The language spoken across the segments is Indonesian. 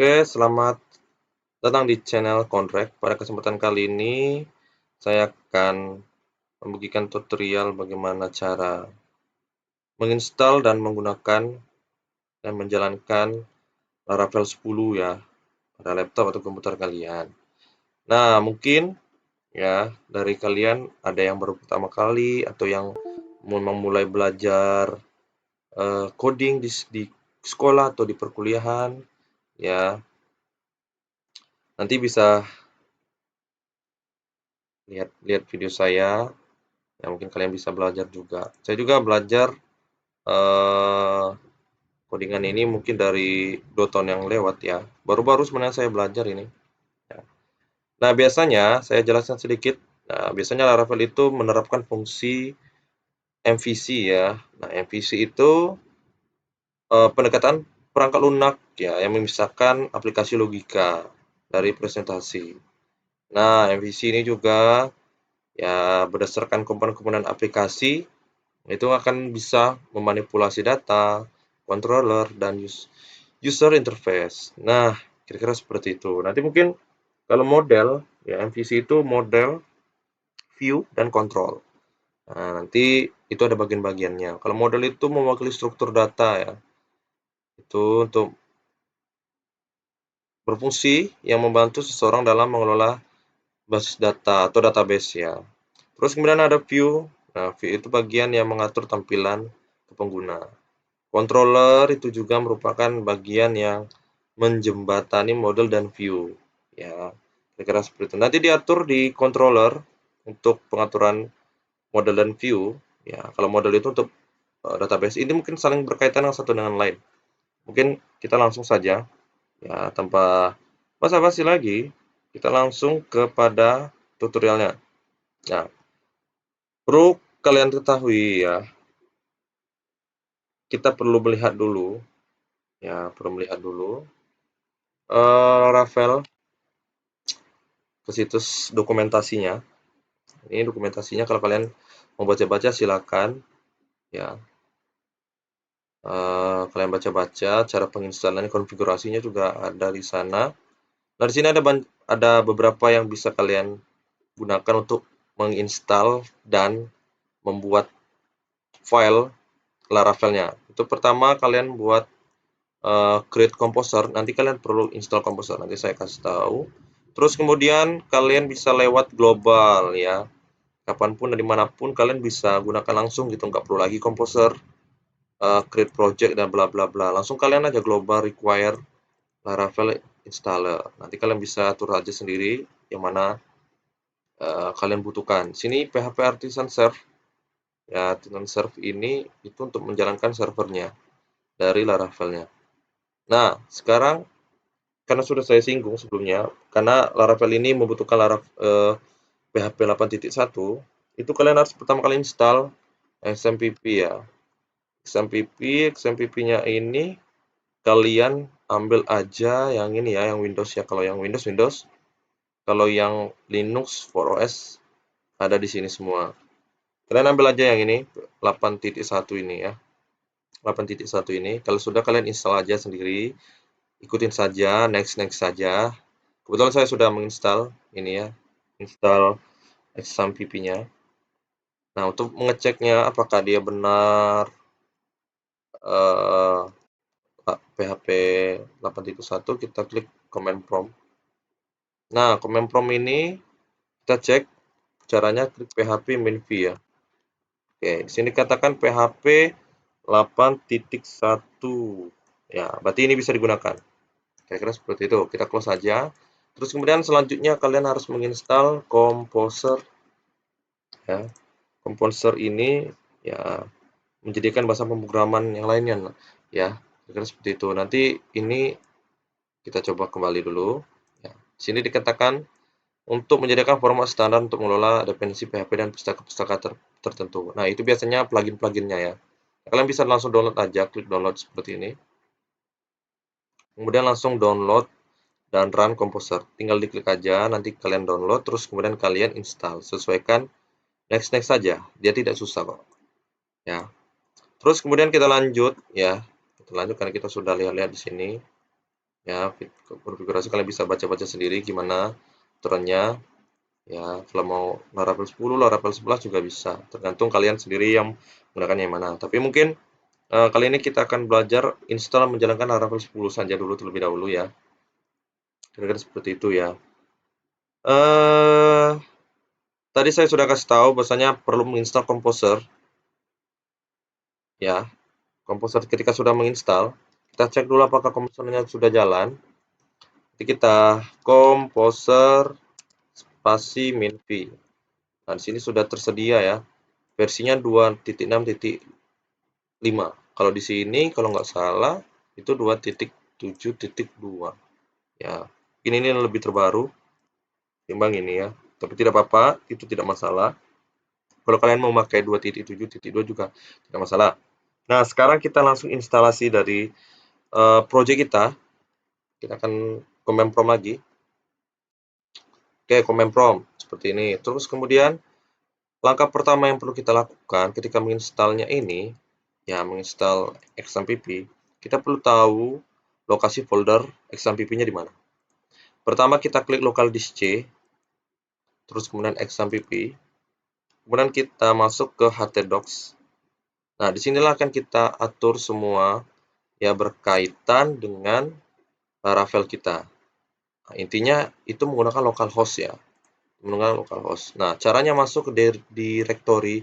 Oke, selamat datang di channel Konrek. Pada kesempatan kali ini, saya akan membagikan tutorial bagaimana cara menginstal dan menggunakan dan menjalankan Laravel 10 ya, pada laptop atau komputer kalian. Nah, mungkin ya, dari kalian ada yang baru pertama kali atau yang memang mulai belajar coding di sekolah atau di perkuliahan, ya, nanti bisa lihat video saya. Ya, mungkin kalian bisa belajar juga. Saya juga belajar eh, codingan ini mungkin dari 2 tahun yang lewat ya. Baru-baru sebenarnya saya belajar ini. Ya. Nah, biasanya saya jelaskan sedikit. Nah, biasanya Laravel itu menerapkan fungsi MVC ya. Nah, MVC itu pendekatan perangkat lunak ya yang memisahkan aplikasi logika dari presentasi. Nah, MVC ini juga ya berdasarkan komponen-komponen aplikasi itu akan bisa memanipulasi data, controller, dan user interface. Nah, kira-kira seperti itu. Nanti mungkin kalau model, ya MVC itu model, view, dan control. Nah, nanti itu ada bagian-bagiannya. Kalau model itu mewakili struktur data ya. Itu untuk berfungsi yang membantu seseorang dalam mengelola basis data atau database ya. Terus kemudian ada view. Nah, view itu bagian yang mengatur tampilan ke pengguna. Controller itu juga merupakan bagian yang menjembatani model dan view. Ya, kira-kira seperti itu. Nanti diatur di controller untuk pengaturan model dan view. Ya, kalau model itu untuk database ini mungkin saling berkaitan yang satu dengan lain. Mungkin kita langsung saja, ya tanpa basa-basi lagi, kita langsung kepada tutorialnya. Nah, perlu kalian ketahui ya, kita perlu melihat dulu, Laravel ke situs dokumentasinya. Ini dokumentasinya kalau kalian mau baca-baca silakan ya. Kalian baca-baca cara penginstalan konfigurasinya juga ada di sana. Nah, di sini ada beberapa yang bisa kalian gunakan untuk menginstal dan membuat file Laravelnya. Itu pertama kalian buat create composer, nanti kalian perlu install composer, nanti saya kasih tahu. Terus kemudian kalian bisa lewat global ya. Kapanpun dan dimanapun kalian bisa gunakan langsung gitu, nggak perlu lagi composer, create project dan bla bla bla. Langsung kalian aja global require Laravel installer. Nanti kalian bisa atur aja sendiri yang mana kalian butuhkan. Sini PHP Artisan Serve. Ya, Artisan Serve ini itu untuk menjalankan servernya dari Laravelnya. Nah, sekarang karena sudah saya singgung sebelumnya, karena Laravel ini membutuhkan PHP 8.1, itu kalian harus pertama kali install XMPP ya. XMPP-nya ini kalian ambil aja yang ini ya, yang Windows ya. Kalau yang Windows, kalau yang Linux, 4OS ada di sini semua. Kalian ambil aja yang ini, 8.1 ini ya. 8.1 ini, kalau sudah kalian install aja sendiri, ikutin saja, next saja. Kebetulan saya sudah menginstal ini ya, install XMPP-nya. Nah, untuk mengeceknya apakah dia benar eh, PHP 8.1, kita klik command prompt. Nah, command prompt ini kita cek caranya, klik PHP minv ya. Oke, di sini katakan PHP 8.1. Ya, berarti ini bisa digunakan. Kira-kira seperti itu. Kita close saja. Terus kemudian selanjutnya kalian harus menginstal Composer ya. Composer ini ya menjadikan bahasa pemrograman yang lainnya ya. Kira-kira seperti itu. Nanti ini kita coba kembali dulu ya. Sini dikatakan untuk menyediakan format standar untuk mengelola dependensi PHP dan pustaka-pustaka tertentu. Nah, itu biasanya plugin-pluginnya ya. Kalian bisa langsung download aja, klik download seperti ini. Kemudian langsung download dan run Composer. Tinggal diklik aja, nanti kalian download, terus kemudian kalian install. Sesuaikan next saja, dia tidak susah kok. Ya. Terus kemudian kita lanjut ya. Kita lanjut karena kita sudah lihat-lihat di sini. Ya, konfigurasi kalian bisa baca-baca sendiri gimana aturannya. Ya, kalau mau Laravel 10, Laravel 11 juga bisa. Tergantung kalian sendiri yang menggunakan yang mana. Tapi mungkin kali ini kita akan belajar install menjalankan Laravel 10 saja dulu terlebih dahulu ya. Kira-kira seperti itu ya. Eh, Tadi saya sudah kasih tahu bahwasanya perlu menginstal Composer ya. Composer ketika sudah menginstal, kita cek dulu apakah komposernya sudah jalan. Jadi kita Composer spasi minv. Nah, di sini sudah tersedia ya. Versinya 2.6.5. Kalau di sini kalau nggak salah itu 2.7.2. Ya, ini lebih terbaru timbang ini ya. Tapi tidak apa-apa, itu tidak masalah. Kalau kalian mau pakai 2.7.2 juga tidak masalah. Nah, sekarang kita langsung instalasi dari project kita. Kita akan command prompt lagi. Oke, command prompt seperti ini. Terus kemudian langkah pertama yang perlu kita lakukan ketika menginstalnya ini, ya menginstal XAMPP, kita perlu tahu lokasi folder XAMPP-nya di mana. Pertama kita klik local disk C, terus kemudian XAMPP, kemudian kita masuk ke htdocs. Nah, disinilah akan kita atur semua ya berkaitan dengan Laravel kita. Nah, intinya itu menggunakan localhost ya, menggunakan localhost. Nah, caranya masuk ke directory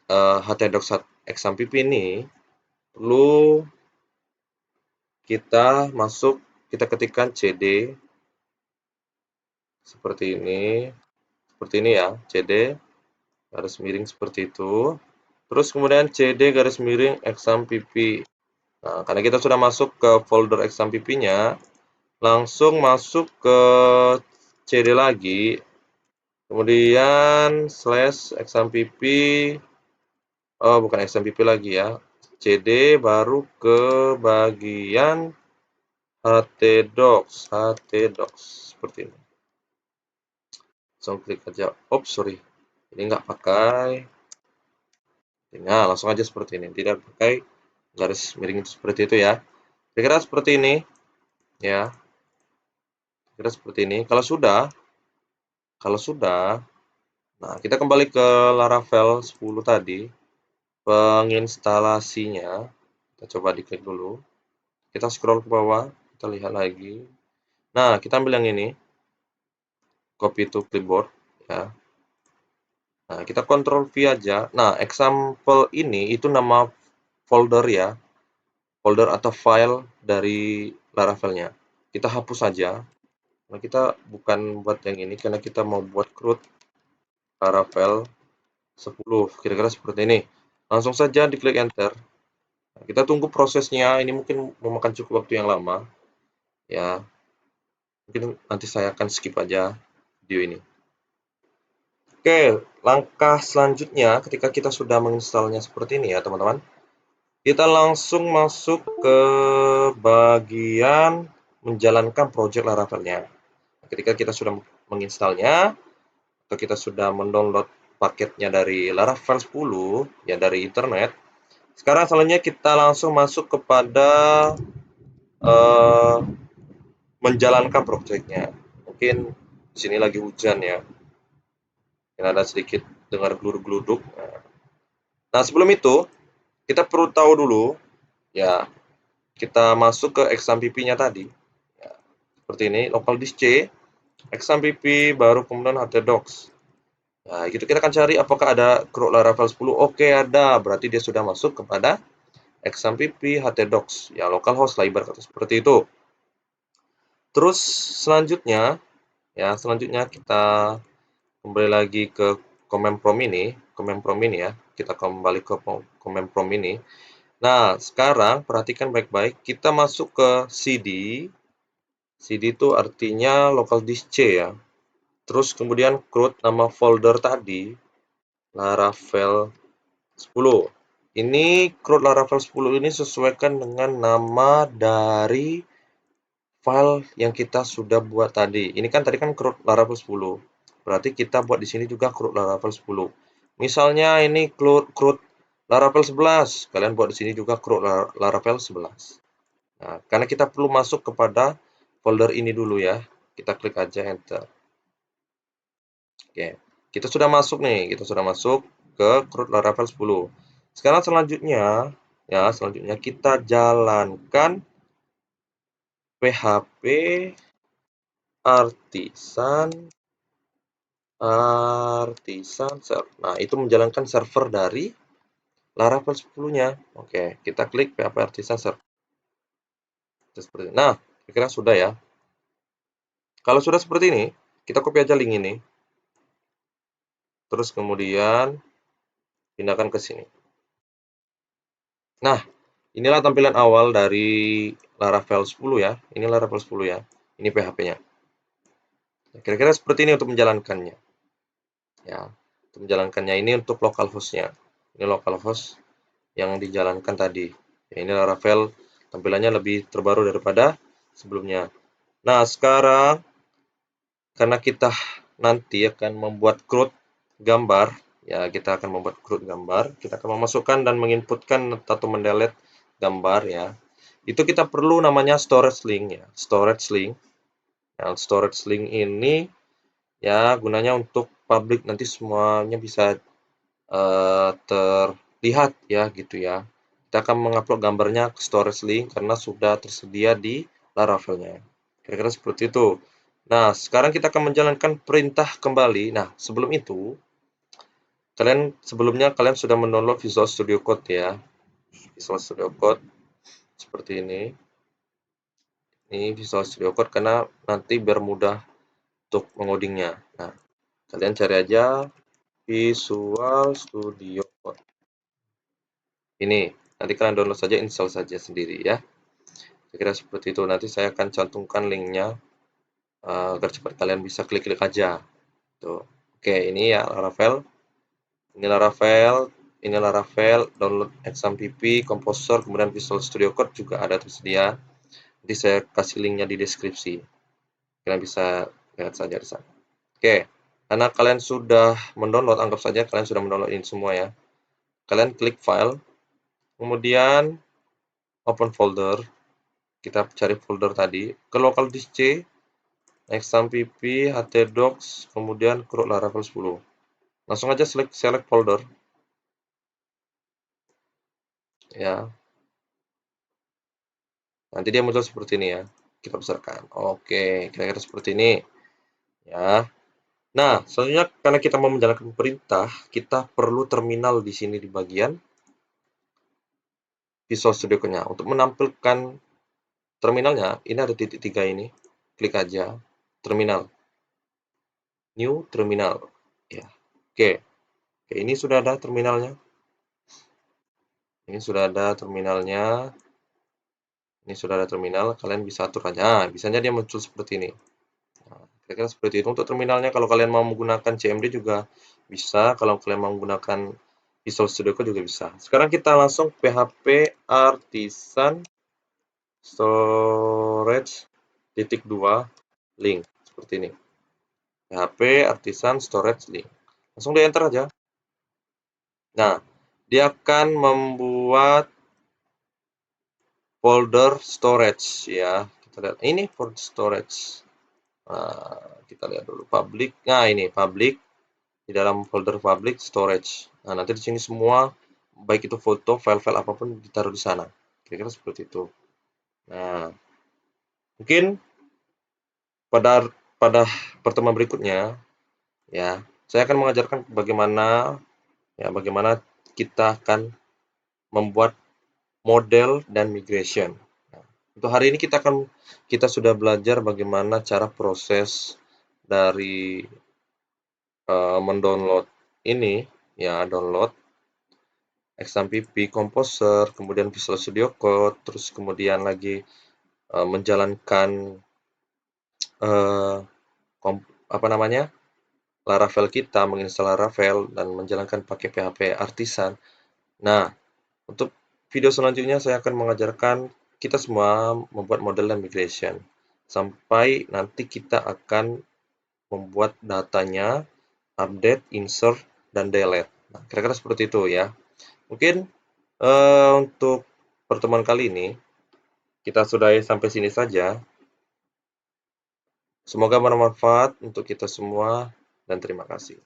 htdocs XAMPP ini perlu kita masuk, kita ketikkan cd seperti ini ya, cd garis miring seperti itu. Terus kemudian cd garis miring XAMPP. Nah, karena kita sudah masuk ke folder XAMPP-nya, langsung masuk ke cd lagi, kemudian slash XAMPP, oh bukan XAMPP lagi ya, cd baru ke bagian htdocs seperti ini. Langsung klik aja. Oops, sorry. Ini nggak pakai. Nah, langsung aja seperti ini. Tidak pakai garis miring seperti itu ya. Kira-kira seperti ini. Ya, kira seperti ini. Kalau sudah, nah kita kembali ke Laravel 10 tadi. Penginstalasinya. Kita coba diklik dulu. Kita scroll ke bawah. Kita lihat lagi. Nah, kita ambil yang ini. Copy to clipboard. Ya. Nah, kita Ctrl V aja. Nah, example ini itu nama folder ya. Folder atau file dari Laravelnya. Kita hapus saja. Nah, kita bukan buat yang ini karena kita mau buat root Laravel 10. Kira-kira seperti ini. Langsung saja diklik enter. Nah, kita tunggu prosesnya. Ini mungkin memakan cukup waktu yang lama. Ya, mungkin nanti saya akan skip aja video ini. Oke, langkah selanjutnya ketika kita sudah menginstalnya seperti ini ya, teman-teman. Kita langsung masuk ke bagian menjalankan project Laravelnya. Ketika kita sudah menginstalnya, atau kita sudah mendownload paketnya dari Laravel 10, ya dari internet, sekarang selanjutnya kita langsung masuk kepada uh, menjalankan projectnya. Mungkin di sini lagi hujan ya, yang ada sedikit dengar geluduk-geluduk. Nah, sebelum itu, kita perlu tahu dulu, ya, kita masuk ke XAMPP-nya tadi. Ya, seperti ini, local disk C, XAMPP, baru kemudian htdocs. Nah, gitu kita akan cari apakah ada curl Laravel 10. Oke, ada. Berarti dia sudah masuk kepada XAMPP htdocs. Ya, localhost lah ibarat kata seperti itu. Terus selanjutnya kita kembali lagi ke command prompt ini ya. Kita kembali ke command prompt ini. Nah, sekarang perhatikan baik-baik. Kita masuk ke cd. cd itu artinya local disk C ya. Terus kemudian create nama folder tadi, Laravel 10. Ini create Laravel 10 ini sesuaikan dengan nama dari file yang kita sudah buat tadi. Ini kan tadi kan create Laravel 10. Berarti kita buat di sini juga create Laravel 10. Misalnya ini create Laravel 11. Kalian buat di sini juga create Laravel 11. Nah, karena kita perlu masuk kepada folder ini dulu ya. Kita klik aja enter. Oke, kita sudah masuk nih, kita sudah masuk ke CRUD Laravel 10. Sekarang selanjutnya kita jalankan PHP Artisan Server. Nah, itu menjalankan server dari Laravel 10-nya. Oke, kita klik PHP Artisan Server. Seperti ini. Nah, kira-kira sudah ya. Kalau sudah seperti ini, kita copy aja link ini. Terus kemudian pindahkan ke sini. Nah, inilah tampilan awal dari Laravel 10 ya. Ini Laravel 10 ya. Ini PHP-nya. Kira-kira seperti ini untuk menjalankannya. Ya, untuk menjalankannya ini untuk localhost-nya. Ini localhost yang dijalankan tadi. Ya, ini Laravel tampilannya lebih terbaru daripada sebelumnya. Nah, sekarang karena kita nanti akan membuat CRUD gambar, ya kita akan membuat CRUD gambar, kita akan memasukkan dan menginputkan atau mendelete gambar ya. Itu kita perlu namanya storage link ya, storage link. Nah, storage link ini ya gunanya untuk public, nanti semuanya bisa terlihat ya gitu ya. Kita akan mengupload gambarnya ke storage link karena sudah tersedia di Laravelnya. Kira-kira seperti itu. Nah, sekarang kita akan menjalankan perintah kembali. Nah, sebelum itu, sebelumnya kalian sudah mendownload Visual Studio Code ya. Visual Studio Code seperti ini. Ini Visual Studio Code karena nanti biar mudah untuk mengodingnya. Nah, kalian cari aja Visual Studio Code. Ini, nanti kalian download saja, install saja sendiri ya. Kira-kira seperti itu. Nanti saya akan cantumkan linknya agar cepat kalian bisa klik-klik aja. Tuh. Oke, ini ya Laravel. Ini Laravel, download XAMPP, Composer, kemudian Visual Studio Code juga ada tersedia. Nanti saya kasih linknya di deskripsi. Kalian bisa lihat saja di sana. Oke, karena kalian sudah mendownload, anggap saja kalian sudah mendownload ini semua ya. Kalian klik file, kemudian open folder. Kita cari folder tadi, ke local disk C, XAMPP, htdocs, kemudian CRUD Laravel 10. Langsung aja select folder. Ya, nanti dia muncul seperti ini ya. Kita besarkan. Oke, kira-kira seperti ini. Ya. Nah, selanjutnya karena kita mau menjalankan perintah, kita perlu terminal di sini di bagian Visual Studio Code-nya. Untuk menampilkan terminalnya, ini ada titik 3 ini. Klik aja terminal. New terminal. Ya. Oke. Oke, ini sudah ada terminalnya. Ini sudah ada terminalnya. Ini sudah ada terminal, kalian bisa atur aja. Nah, bisanya dia muncul seperti ini. Nah, kira-kira seperti itu untuk terminalnya. Kalau kalian mau menggunakan CMD juga bisa. Kalau kalian mau menggunakan Visual Studio Code juga bisa. Sekarang kita langsung PHP Artisan Storage titik 2 link seperti ini. PHP Artisan Storage link. Langsung di enter aja. Nah, dia akan membuat folder storage ya. Kita lihat ini folder storage. Nah, kita lihat dulu public. Nah, ini public, di dalam folder public storage. Nah, nanti di sini semua baik itu foto, file-file apapun ditaruh di sana. Kira-kira seperti itu. Nah, mungkin pada pada pertemuan berikutnya ya, saya akan mengajarkan bagaimana kita akan membuat model dan migration. Nah, untuk hari ini kita sudah belajar bagaimana cara proses dari mendownload ini ya, download XAMPP, Composer, kemudian Visual Studio Code, terus kemudian lagi menjalankan eh, apa namanya, Laravel kita, menginstal Laravel dan menjalankan pakai PHP Artisan. Nah, untuk video selanjutnya saya akan mengajarkan kita semua membuat model dan migration sampai nanti kita akan membuat datanya, update, insert, dan delete. Nah, kira-kira seperti itu ya. Mungkin untuk pertemuan kali ini kita sudahi sampai sini saja. Semoga bermanfaat untuk kita semua dan terima kasih.